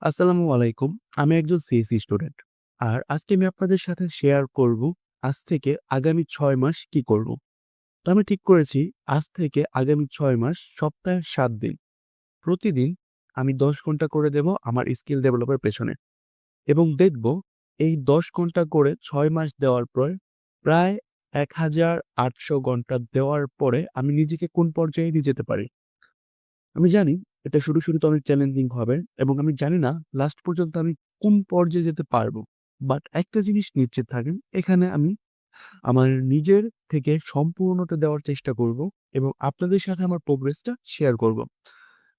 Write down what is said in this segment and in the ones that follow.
আসসালামু আলাইকুম। আমি একজন সিএসই স্টুডেন্ট। আর আজকে আমি আপনাদের সাথে শেয়ার করব আজ থেকে আগামী ৬ মাস কি করব। তো আমি ঠিক করেছি আজ থেকে আগামী ৬ মাস সপ্তাহে ৭ দিন। প্রতিদিন আমি ১০ ঘন্টা করে দেব আমার স্কিল ডেভেলপের পেছনে। এবং দেখব এই ১০ ঘন্টা করে ৬ মাস দেওয়ার পর প্রায় ১,৮০০ ঘন্টা দেওয়ার পরে আমি নিজেকে কোন পর্যায়ে নিয়ে যেতে পারি। আমি জানি এটা শুরুতে অনেক চ্যালেঞ্জিং হবে এবং আমি জানি না লাস্ট পর্যন্ত আমি কোন পর্যায়ে যেতে পারবো। বাট একটা জিনিস নিশ্চিত থাকেন, এখানে আমি আমার নিজের থেকে সম্পূর্ণটা দেওয়ার চেষ্টা করব এবং আপনাদের সাথে আমার প্রোগ্রেসটা শেয়ার করব।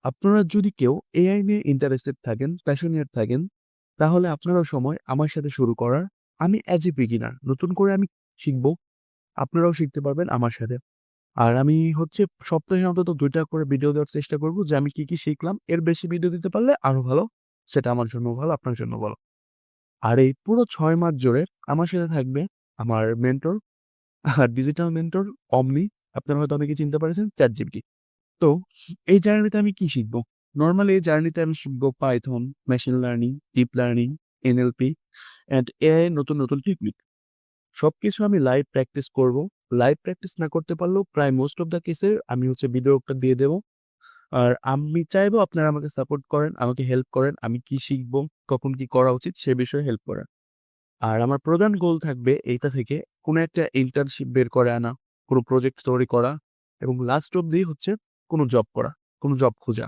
আপনারা যদি কেউ এআই নিয়ে ইন্টারেস্টেড থাকেন, প্যাশনেট থাকেন, তাহলে আপনারাও সময় আমার সাথে শুরু করার। আমি অ্যাজ এ বিগিনার নতুন করে আমি শিখব, আপনারাও শিখতে পারবেন আমার সাথে। আর আমি সপ্তাহে অন্তত ২ টা করে ভিডিও দেওয়ার চেষ্টা করব যে আমি কি শিখলাম। এর বেশি ভিডিও দিতে পারলে আরো ভালো। সেটা আমার জন্য ভালো, আপনার জন্য ভালো। আর এই পুরো ৬ মাস জুড়ে আমার সাথে থাকবে আমার মেন্টর, ডিজিটাল মেন্টর অমনি। আপনারা হয়তো অনেকেই চিনতে পারছেন ChatGPT। তো এই জার্নিতে আমি কি শিখব? নরমালি এই জার্নিতে আমি শিখব Python, machine learning, deep learning, NLP and AI এর নতুন টেকনিক। সবকিছু আমি লাইভ প্র্যাকটিস করব। লাইভ প্র্যাকটিস না করতে পারলেও প্রায় মোস্ট অফ দ্য কেসে আমি ভিডিওটা দিয়ে দেব। আর আমি চাইবো আপনারা আমাকে সাপোর্ট করেন, আমাকে হেল্প করেন। আমি কি শিখবো, কখন কি করা উচিত সে বিষয়ে হেল্প করেন। আর আমার প্রধান গোল থাকবে এইটা থেকে কোনো একটা ইন্টার্নশিপ বের করে আনা, কোনো প্রজেক্ট তৈরি করা এবং লাস্ট অব্দি কোনো জব করা, কোনো জব খোঁজা।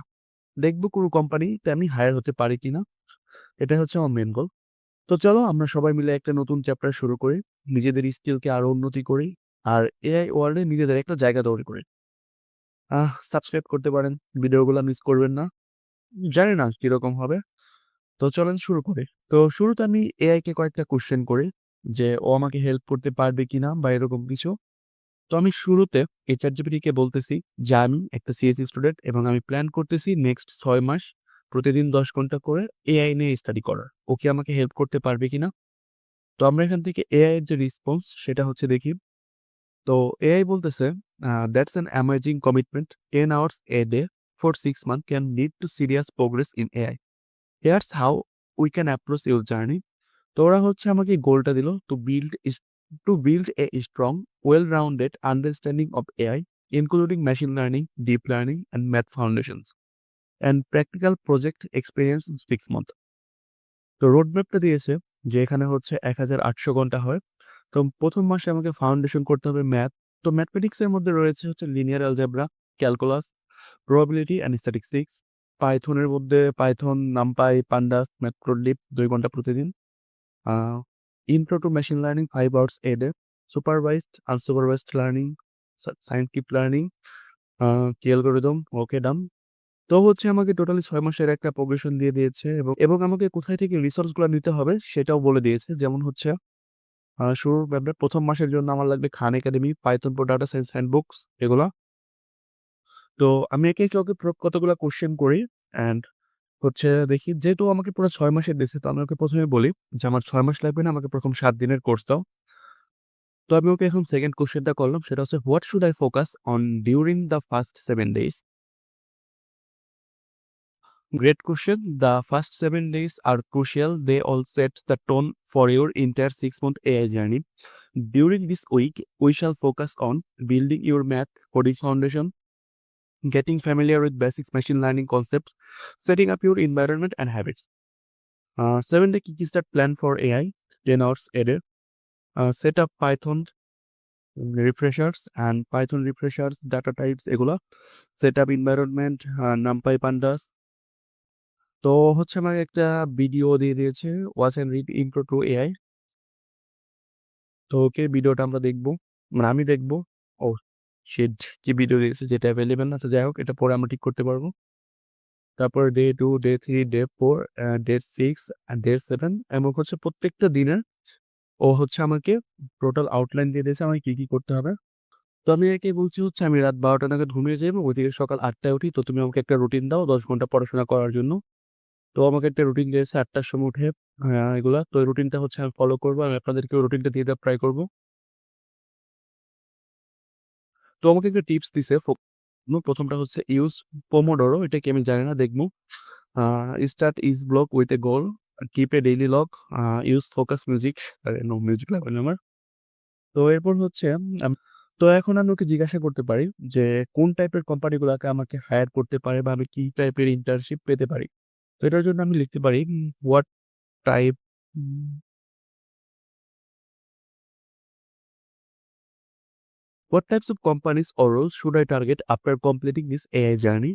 দেখবো কোনো কোম্পানিতে আমি হায়ার হতে পারি কিনা। এটাই হচ্ছে আমার মেইন গোল। তো চলো আমরা সবাই মিলে একটা নতুন চ্যাপ্টার শুরু করি। নিজেদের স্কিলকে আরো উন্নতি করি। আর এআই ওয়ার্ল্ডে নিজেদের একটা জায়গা তৈরি করি। সাবস্ক্রাইব করতে পারেন। ভিডিওগুলো মিস করবেন না। জানি না কিরকম হবে। তো চলেন শুরু করি। তো শুরুতে আমি এআই কে কয়েকটা কোয়েশ্চেন করি যে ও আমাকে হেল্প করতে পারবে কিনা বা এরকম কিছু। তো আমি শুরুতে এই ChatGPT কে বলতেছি যে আমি একটা সিএসই স্টুডেন্ট এবং আমি প্ল্যান করতেছি নেক্সট ৬ মাস প্রতিদিন ১০ ঘন্টা করে এআই নিয়ে স্টাডি করার। ও কি আমাকে হেল্প করতে পারবে কিনা? তো আমরা এখান থেকে এআই এর যে রেসপন্স সেটা দেখি। তো এআই বলতেছে, "That's an amazing commitment. 10 hours a day for 6 months can lead to serious progress in AI. Here's how we can approach your journey." তো ওরা আমাকে গোলটা দিল to build a strong, well-rounded understanding of AI, including machine learning, deep learning, and math foundations, and practical project experience in 6 months. তো রোডম্যাপটা দিয়েছে যে এখানে ১,৮০০ ঘন্টা হয়। তো ১ম মাসে আমাকে ফাউন্ডেশন করতে হবে ম্যাথ। তো ম্যাথমেটিক্স এর মধ্যে রয়েছে linear algebra, calculus, probability and statistics. পাইথনের মধ্যে পাইথন, নামপাই, পান্ডাস, ম্যাটপ্লটলিব ২ ঘন্টা প্রতিদিন। A intro to machine learning 5 hours a day, supervised, unsupervised learning, scientific learning, key algorithm, okay done. তো আমাকে টোটালি ৬ মাসের একটা প্রোগ্রেশন দিয়ে দিয়েছে এবং আমাকে কোথায় থেকে রিসোর্স গুলা নিতে হবে সেটাও বলে দিয়েছে। যেমন শুরুর ব্যাপারে ১ম মাসের জন্য আমার লাগবে Khan Academy, Python for data science handbooks এগুলা। তো আমি একে ওকে কতগুলা কোয়েশ্চেন করি অ্যান্ড দেখি যেহেতু আমাকে পুরো ৬ মাসের দিছে তো আমি ওকে ১ম এ বলি যে আমার ৬ মাস লাগবে না, আমাকে ১ম ৭ দিনের কোর্স দাও। তো আমি ওকে এখন 2nd কোয়েশ্চেনটা করলাম, সেটা what should I focus on during the first 7 days? Great question. The first 7 days are crucial. They all set the tone for your entire 6-month AI journey. During this week, we shall focus on building your math coding foundation, getting familiar with basic machine learning concepts, setting up your environment and habits. 7-day kickstart plan for AI, 10 hours a day. Set up Python refreshers and Python refreshers, data types, এগুলা. Set up environment, NumPy Pandas. তো আমাকে একটা video দিয়ে দিয়েছে, watch and read intro to AI. তো okay ভিডিওটা আমরা দেখবো, মানে আমি দেখবো। ও শিট, কি ভিডিও দিয়েছে যেটা অ্যাভেলেবেল না। তো যাই হোক, এটা পরে আমরা ঠিক করতে পারবো। তারপর ডে 2, ডে 3, ডে 4, ডে 6 আর ডে 7 এবং প্রত্যেকটা দিনের ও আমাকে টোটাল আউটলাইন দিয়ে দিয়েছে আমাকে কি করতে হবে। তো আমি একে বলছি আমি রাত ১২টা নাগাদ ঘুমিয়ে যাবো, ওইদিকে সকাল ৮টায় উঠি। তো তুমি আমাকে একটা রুটিন দাও ১০ ঘন্টা পড়াশোনা করার জন্য। তো আমাকে একটা রুটিন দিয়েছে ৮টার সময় উঠে এগুলা। তো এই রুটিনটা আমি ফলো করবো। আমি আপনাদেরকে রুটিনটা দিয়ে দেওয়ার ট্রাই করবো। তো আমাকে একটা টিপস দিছে। প্রথমটা ইউজ পোমোডোরো। এটা কি আমি জানি না, দেখবো। Start each block with a goal, keep a daily log, use focus music, no music লাগবে না আমার। তো এরপর হচ্ছে তো এখন আমি ওকে জিজ্ঞাসা করতে পারি যে কোন টাইপের কোম্পানিগুলোকে আমাকে হায়ার করতে পারে বা আমি কি টাইপের ইন্টার্নশিপ পেতে পারি। তো এটার জন্য আমি লিখতে পারি what type what types of companies or roles should I target after completing this AI journey.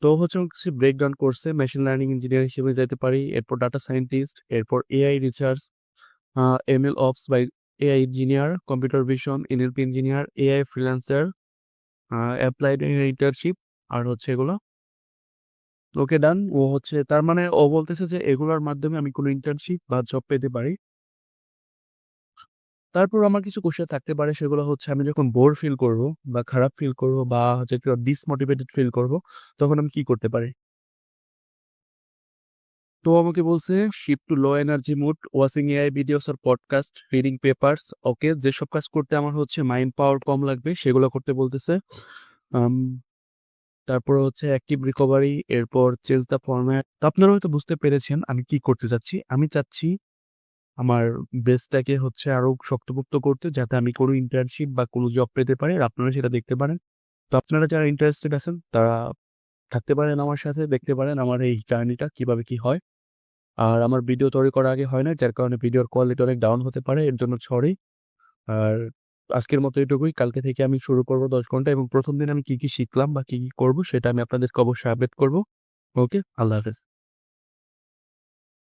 তো হচ্ছে ব্রেকডাউন করছে মেশিন লার্নিং ইঞ্জিনিয়ার হিসেবে যেতে পারি, এরপর ডাটা সায়েন্টিস্ট, এরপর AI research, ML ops by AI engineer, computer vision NLP engineer, AI freelancer, applied internship, আর হচ্ছে এগুলো। ওকে ডান। ও হচ্ছে তার মানে ও বলতেছে যে এগুলোর মাধ্যমে আমি কোনো ইন্টার্নশিপ বা জব পেতে পারি। তারপর আমার কিছু কোশ্চেন থাকতে পারে, সেগুলো হচ্ছে আমি যখন বোর ফিল করব বা খারাপ ফিল করব বা হচ্ছে ডিসমোটিভেটেড ফিল করব, তখন আমি কি করতে পারি। তো আমাকে বলছে shift to low energy mood, watching AI videos আর পডকাস্ট, রিডিং পেপারস। ওকে, যেসব কাজ করতে আমার হচ্ছে মাইন্ড পাওয়ার কম লাগবে সেগুলো করতে বলতেছে। আম, তারপর হচ্ছে অ্যাক্টিভ রিকভারি, এরপর চেঞ্জ দ্য ফরম্যাট। তো আপনারা হয়তো বুঝতে পেরেছেন আমি কি করতে চাচ্ছি। আমি চাচ্ছি আমার বেসটাকে হচ্ছে আরো শক্তপোক্ত করতে, যাতে আমি কোনো ইন্টার্নশিপ বা কোনো জব পেতে পারি, আর আপনারা সেটা দেখতে পারেন। তো আপনারা যারা ইন্টারেস্টেড আছেন তারা থাকতে পারেন আমার সাথে, দেখতে পারেন আমার এই জার্নিটা কিভাবে কি হয়। আর আমার ভিডিও তৈরি করার আগে হয় না, যার কারণে ভিডিওর কোয়ালিটি অনেক ডাউন হতে পারে, এর জন্য সরি। আর আজকের মতো এটুকুই। কালকে থেকে আমি শুরু করবো 10 ঘন্টা, এবং প্রথম দিন আমি কি কি শিখলাম বা কি কি করবো সেটা আমি আপনাদেরকে অবশ্যই আপডেট করবো। ওকে, আল্লাহ হাফেজ।